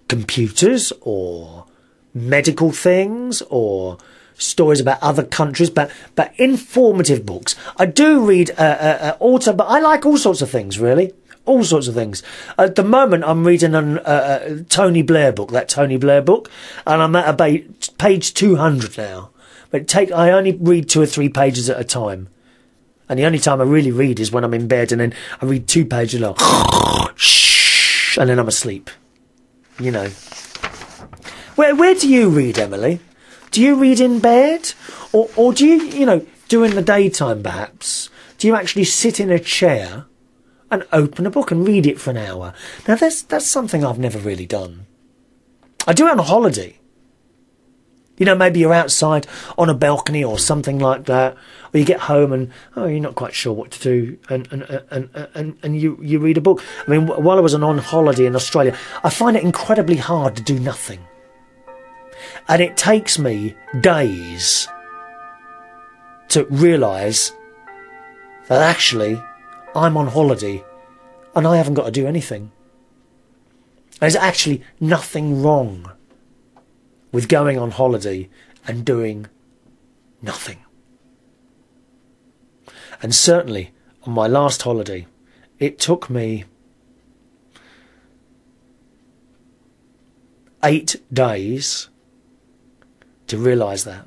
computers or medical things or stories about other countries, but informative books. I do read but I like all sorts of things, really. All sorts of things. At the moment, I'm reading a Tony Blair book, that Tony Blair book, and I'm at about page 200 now. But I only read 2 or 3 pages at a time. And the only time I really read is when I'm in bed, and then I read 2 pages and and then I'm asleep. You know. Where do you read, Emily? Do you read in bed? Or do you, you know, during the daytime perhaps, do you actually sit in a chair and open a book and read it for an hour? Now that's something I've never really done. I do it on a holiday. You know, maybe you're outside on a balcony or something like that, or you get home and, you're not quite sure what to do, and you read a book. I mean, while I was on holiday in Australia, I find it incredibly hard to do nothing. And it takes me days to realise that actually I'm on holiday and I haven't got to do anything. There's actually nothing wrong with going on holiday and doing nothing. And certainly on my last holiday, it took me 8 days to realise that.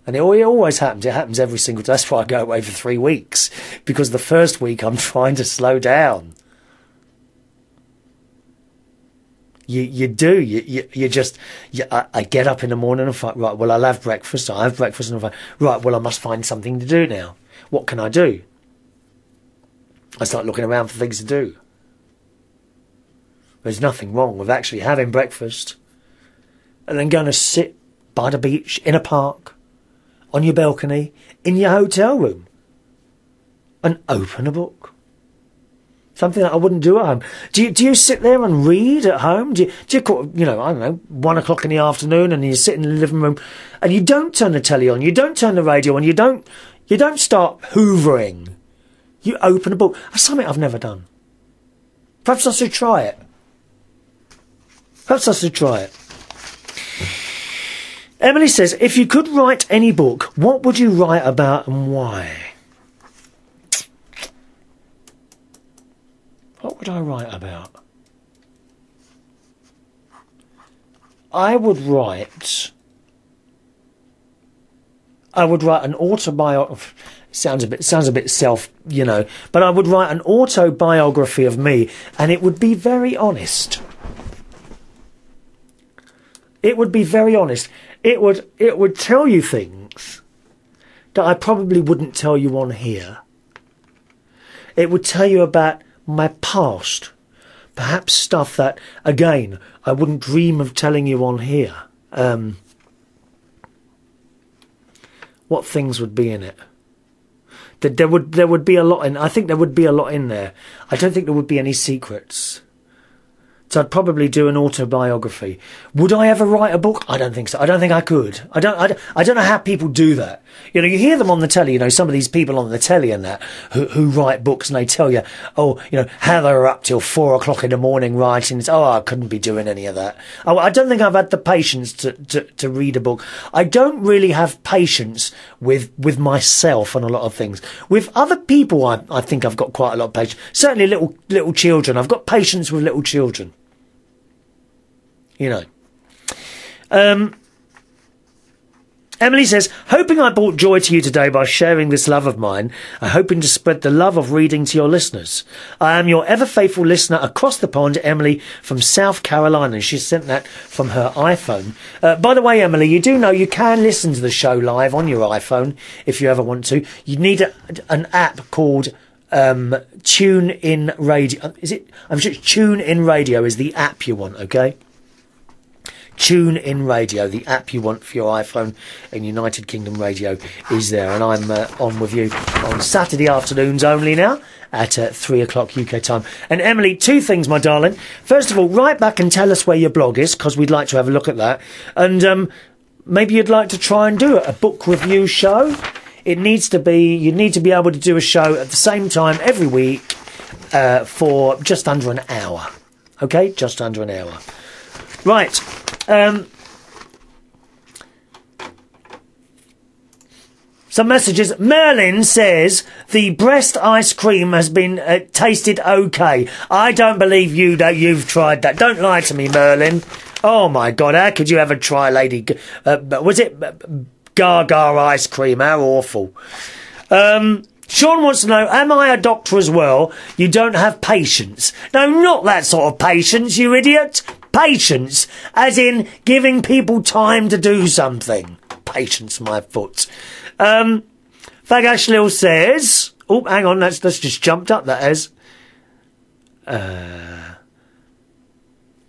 And it always happens. It happens every single day. That's why I go away for 3 weeks. Because the first week I'm trying to slow down. You do. I get up in the morning and find, right, well, I'll have breakfast. I have breakfast and I find, right, well, I must find something to do now. What can I do? I start looking around for things to do. There's nothing wrong with actually having breakfast and then going to sit by the beach, in a park, on your balcony, in your hotel room, and open a book. Something that I wouldn't do at home. Do you sit there and read at home? Do you you know, I don't know, 1 o'clock in the afternoon, and you sit in the living room, and you don't turn the telly on, you don't turn the radio on, you don't start hoovering. You open a book. That's something I've never done. Perhaps I should try it. Emily says, if you could write any book, what would you write about and why? What would I write about? I would write an autobiography. Sounds a bit self, you know, but I would write an autobiography of me, and it would be very honest. It would be very honest. It would tell you things that I probably wouldn't tell you on here. It would tell you about my past, perhaps stuff that, again, I wouldn't dream of telling you on here. What things would be in it? There would be a lot in. I think there would be a lot in there. I don't think there would be any secrets. So I'd probably do an autobiography. Would I ever write a book? I don't think so. I don't think I could. I don't know how people do that. You know, you hear them on the telly, you know, some of these people on the telly and that, who write books, and they tell you, oh, you know, how they were up till 4 o'clock in the morning writing. Oh, I couldn't be doing any of that. Oh, I don't think I've had the patience to read a book. I don't really have patience with myself on a lot of things. With other people, I think I've got quite a lot of patience. Certainly little children. I've got patience with little children. You know. Emily says, hoping I brought joy to you today by sharing this love of mine, and hoping to spread the love of reading to your listeners. I am your ever faithful listener across the pond, Emily from South Carolina. She sent that from her iPhone. By the way, Emily, you do know you can listen to the show live on your iPhone if you ever want to. You need an app called Tune In Radio. Is it? I'm sure Tune In Radio is the app you want, okay? Tune In Radio, the app you want for your iPhone, and United Kingdom Radio is there. And I'm on with you on Saturday afternoons only now at 3 o'clock UK time. And Emily, 2 things, my darling. First of all, write back and tell us where your blog is, because we'd like to have a look at that. And maybe you'd like to try and do a book review show. You need to be able to do a show at the same time every week for just under an hour. Okay? Just under an hour. Right. Some messages. Merlin says the breast ice cream has been tasted okay. I don't believe you that you've tried that. Don't lie to me, Merlin. Oh my God, how could you ever try Lady... was it Gaga ice cream? How awful. Sean wants to know, am I a doctor as well? You don't have patience. No, not that sort of patience, you idiot. Patience, as in giving people time to do something. Patience, my foot. Fag Ashlil says... Oh, hang on, that's just jumped up, that has.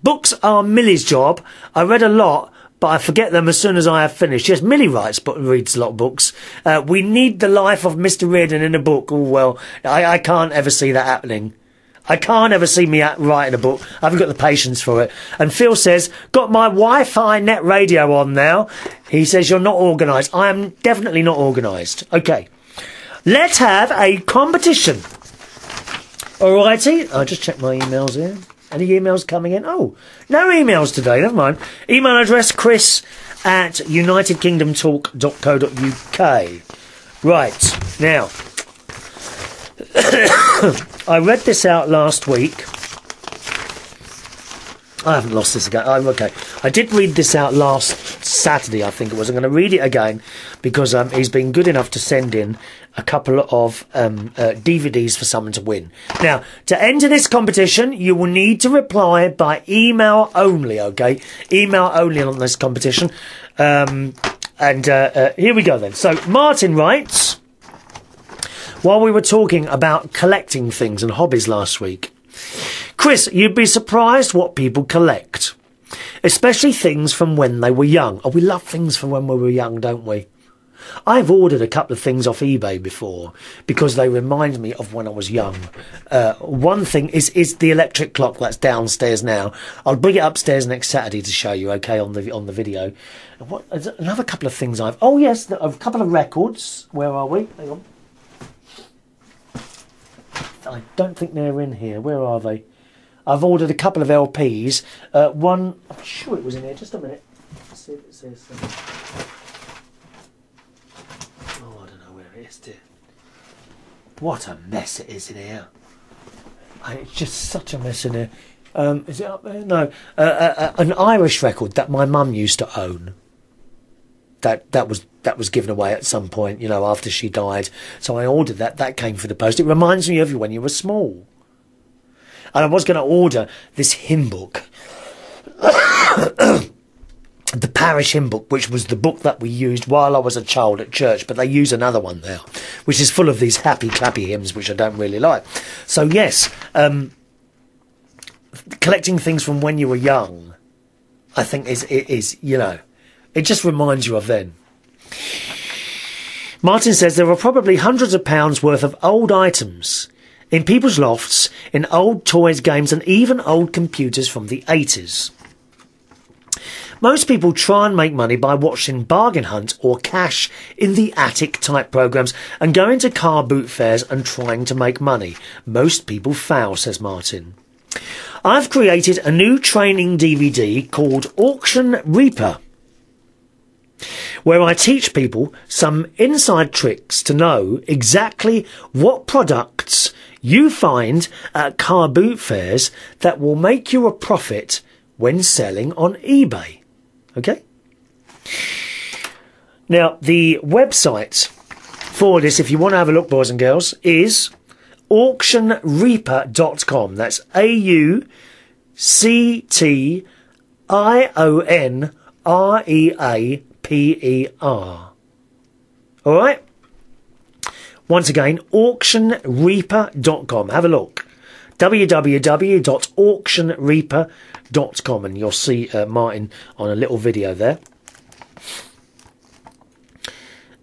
Books are Millie's job. I read a lot, but I forget them as soon as I have finished. Yes, Millie reads a lot of books. We need the life of Mr. Reardon in a book. Oh, well, I can't ever see that happening. I can't ever see me writing a book. I haven't got the patience for it. And Phil says, got my Wi-Fi net radio on now. He says, you're not organised. I am definitely not organised. Okay. Let's have a competition. Alrighty. I'll just check my emails here. Any emails coming in? Oh, no emails today. Never mind. Email address, chris@unitedkingdomtalk.co.uk. Right. Now... I read this out last week. I haven't lost this again. Okay. I did read this out last Saturday, I think it was. I'm going to read it again because he's been good enough to send in a couple of DVDs for someone to win. Now, to enter this competition, you will need to reply by email only, okay? Email only on this competition. Here we go then. So, Martin writes... While we were talking about collecting things and hobbies last week, Chris, you'd be surprised what people collect, especially things from when they were young. Oh, we love things from when we were young, don't we? I've ordered a couple of things off eBay before because they remind me of when I was young. One thing is the electric clock that's downstairs now. I'll bring it upstairs next Saturday to show you, okay, on the video. Another couple of things oh yes, a couple of records. Where are we? Hang on. I don't think they're in here. Where are they? I've ordered a couple of LPs. One, I'm sure it was in here. Just a minute. Let's see if it says something. Oh, I don't know where it is, dear. What a mess it is in here. It's just such a mess in here. Is it up there? No. An Irish record that my mum used to own. That was given away at some point, you know, after she died. So I ordered that. That came through the post. It reminds me of you when you were small. And I was going to order this hymn book. The parish hymn book, which was the book that we used while I was a child at church. But they use another one now, which is full of these happy, clappy hymns, which I don't really like. So, yes, collecting things from when you were young, I think is you know... It just reminds you of then. Martin says there are probably hundreds of pounds worth of old items in people's lofts, in old toys, games, and even old computers from the 80s. Most people try and make money by watching Bargain Hunt or Cash in the Attic type programmes and going to car boot fairs and trying to make money. Most people fail, says Martin. I've created a new training DVD called Auction Reaper, where I teach people some inside tricks to know exactly what products you find at car boot fairs that will make you a profit when selling on eBay. Okay? Now, the website for this, if you want to have a look, boys and girls, is auctionreaper.com. That's AUCTIONREAPER. All right? Once again, auctionreaper.com. Have a look. www.auctionreaper.com, and you'll see Martin on a little video there.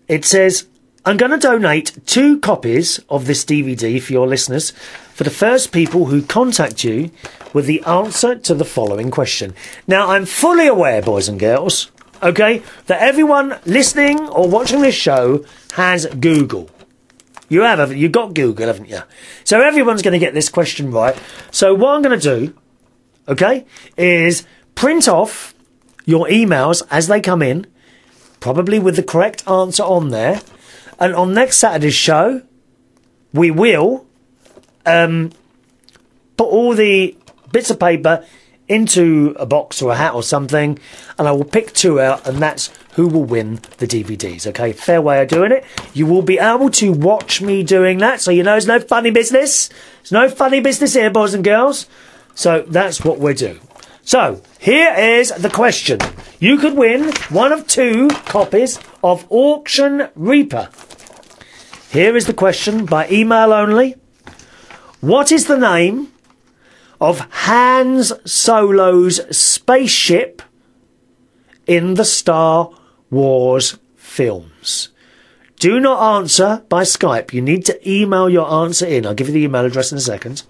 It says, I'm going to donate 2 copies of this DVD for your listeners for the first people who contact you with the answer to the following question. Now, I'm fully aware, boys and girls, okay, that everyone listening or watching this show has Google. You have, haven't you? You've got Google, haven't you? So everyone's going to get this question right. So what I'm going to do, okay, is print off your emails as they come in, probably with the correct answer on there. And on next Saturday's show, we will put all the bits of paper into a box or a hat or something, and I will pick 2 out, and that's who will win the DVDs, okay? Fair way of doing it. You will be able to watch me doing that, so you know it's no funny business. There's no funny business here, boys and girls. So that's what we're doing. So, here is the question. You could win one of 2 copies of Auction Reaper. Here is the question by email only. What is the name of Han Solo's spaceship in the Star Wars films? Do not answer by Skype. You need to email your answer in. I'll give you the email address in a second.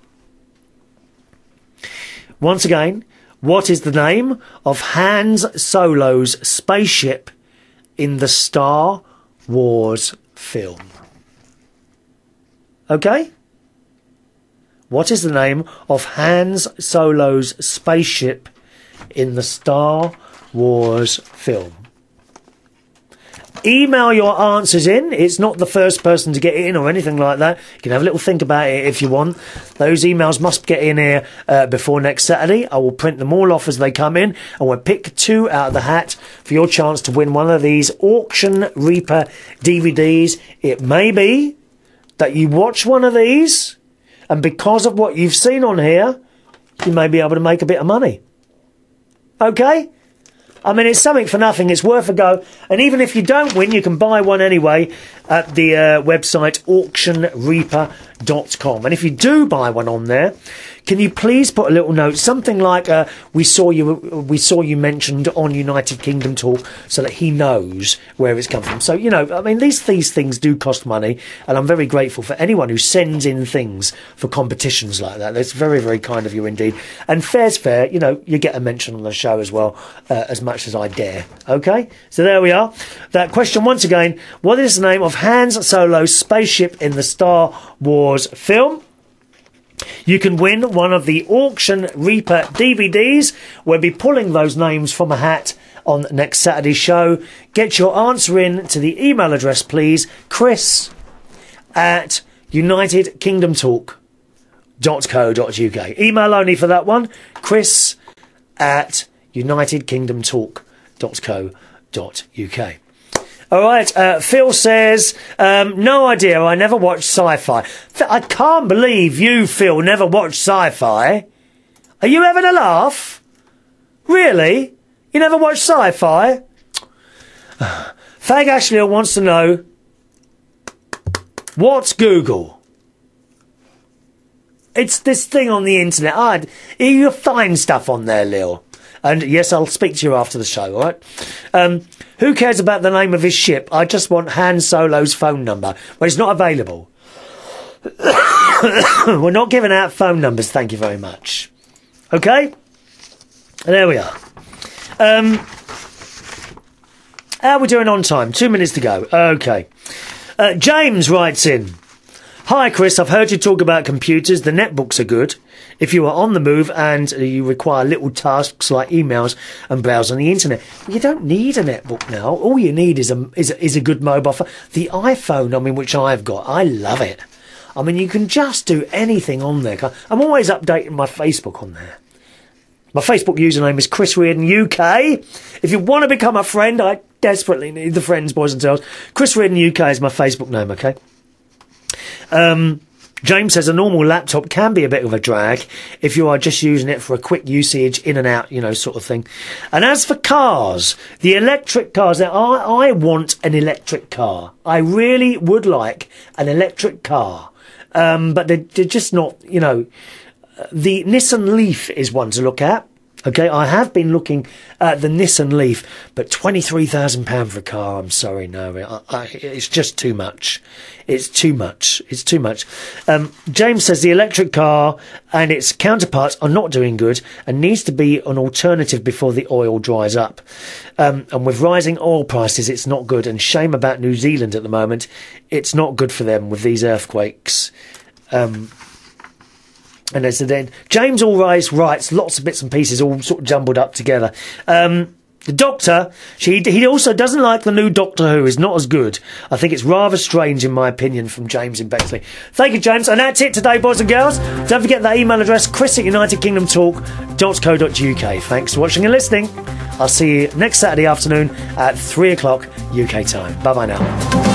Once again, what is the name of Han Solo's spaceship in the Star Wars film? Okay? What is the name of Han Solo's spaceship in the Star Wars film? Email your answers in. It's not the first person to get it in or anything like that. You can have a little think about it if you want. Those emails must get in here before next Saturday. I will print them all off as they come in, and we'll pick 2 out of the hat for your chance to win one of these Auction Reaper DVDs. It may be that you watch one of these, and because of what you've seen on here, you may be able to make a bit of money. Okay? I mean, it's something for nothing. It's worth a go. And even if you don't win, you can buy one anyway at the website auctionreaper.com. And if you do buy one on there, can you please put a little note, something like we saw you mentioned on United Kingdom Talk, so that he knows where it's come from. So, you know, I mean, these things do cost money, and I'm very grateful for anyone who sends in things for competitions like that. That's very, very kind of you indeed. And fair's fair, you know, you get a mention on the show as well, as much as I dare. Okay? So there we are. That question once again, what is the name of Han Solo's spaceship in the Star Wars film? You can win one of the Auction Reaper DVDs. We'll be pulling those names from a hat on next Saturday's show. Get your answer in to the email address, please. chris@unitedkingdomtalk.co.uk. Email only for that one. chris@unitedkingdomtalk.co.uk. All right, Phil says, no idea, I never watched sci-fi. I can't believe you, Phil, never watched sci-fi. Are you having a laugh? Really? You never watched sci-fi? Fag Ashley wants to know, what's Google? It's this thing on the internet. You'll find stuff on there, Lil. And yes, I'll speak to you after the show, all right? Who cares about the name of his ship? I just want Han Solo's phone number. Well, it's not available. We're not giving out phone numbers, thank you very much. Okay? There we are. How are we doing on time? 2 minutes to go. Okay. James writes in. Hi Chris, I've heard you talk about computers. The netbooks are good if you are on the move and you require little tasks like emails and browse on the internet. You don't need a netbook now. All you need is a good mobile phone. The iPhone, which I've got, I love it. You can just do anything on there. I'm always updating my Facebook on there. My Facebook username is Chris Reardon UK. If you want to become a friend, I desperately need the friends, boys and girls. Chris Reardon UK is my Facebook name, okay? James says a normal laptop can be a bit of a drag if you are just using it for a quick usage, in and out, sort of thing. And as for cars, the electric cars, now I want an electric car. I really would like an electric car. But they're just not, the Nissan Leaf is one to look at. Okay, I have been looking at the Nissan Leaf, but £23,000 for a car, I'm sorry, no, it's just too much. It's too much. It's too much. James says the electric car and its counterparts are not doing good and needs to be an alternative before the oil dries up. And with rising oil prices, it's not good, and shame about New Zealand at the moment. It's not good for them with these earthquakes. And as then James Allrise writes lots of bits and pieces all sort of jumbled up together. The Doctor, he also doesn't like the new Doctor Who, is not as good. I think it's rather strange in my opinion, from James in Bexley. Thank you, James. And that's it today, boys and girls. Don't forget that email address, chris@unitedkingdomtalk.co.uk. Thanks for watching and listening. I'll see you next Saturday afternoon at 3 o'clock UK time. Bye-bye now.